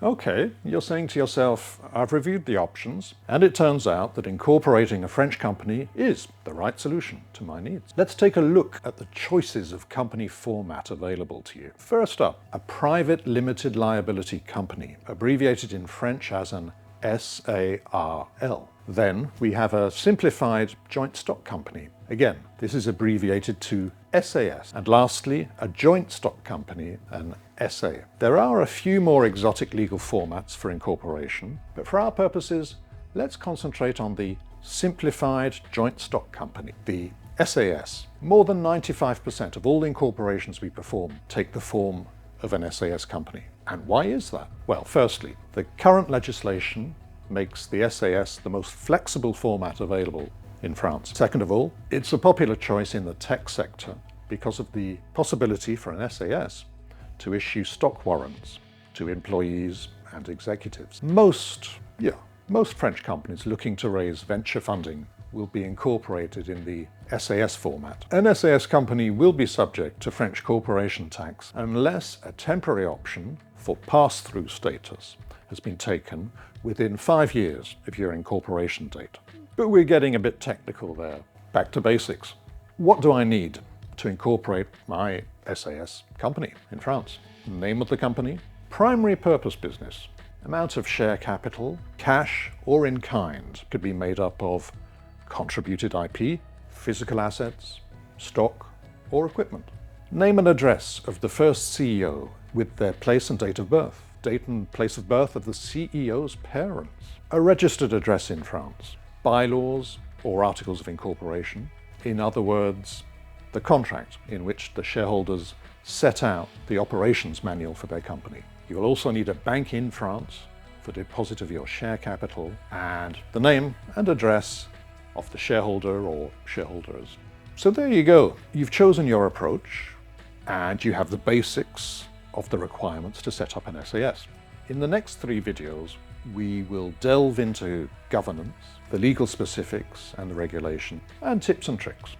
Okay, you're saying to yourself, I've reviewed the options, and it turns out that incorporating a French company is the right solution to my needs. Let's take a look at the choices of company format available to you. First up, a private limited liability company, abbreviated in French as an SARL. Then we have a simplified joint stock company. Again, this is abbreviated to SAS. And lastly, a joint stock company, an SA. There are a few more exotic legal formats for incorporation, but for our purposes, let's concentrate on the simplified joint stock company, the SAS. More than 95% of all incorporations we perform take the form of an SAS company. And why is that? Well, firstly, the current legislation makes the SAS the most flexible format available in France. Second of all, it's a popular choice in the tech sector because of the possibility for an SAS to issue stock warrants to employees and executives. Most French companies looking to raise venture funding will be incorporated in the SAS format. An SAS company will be subject to French corporation tax unless a temporary option for pass-through status has been taken within 5 years of your incorporation date. But we're getting a bit technical there. Back to basics. What do I need to incorporate my SAS company in France? Name of the company, primary purpose business, amount of share capital, cash or in kind, could be made up of contributed IP, physical assets, stock or equipment. Name and address of the first CEO with their place and date of birth, date and place of birth of the CEO's parents, a registered address in France, bylaws or articles of incorporation, in other words, the contract in which the shareholders set out the operations manual for their company. You'll also need a bank in France for deposit of your share capital and the name and address of the shareholder or shareholders. So there you go. You've chosen your approach and you have the basics of the requirements to set up an SAS. In the next 3 videos, we will delve into governance, the legal specifics and the regulation, and tips and tricks.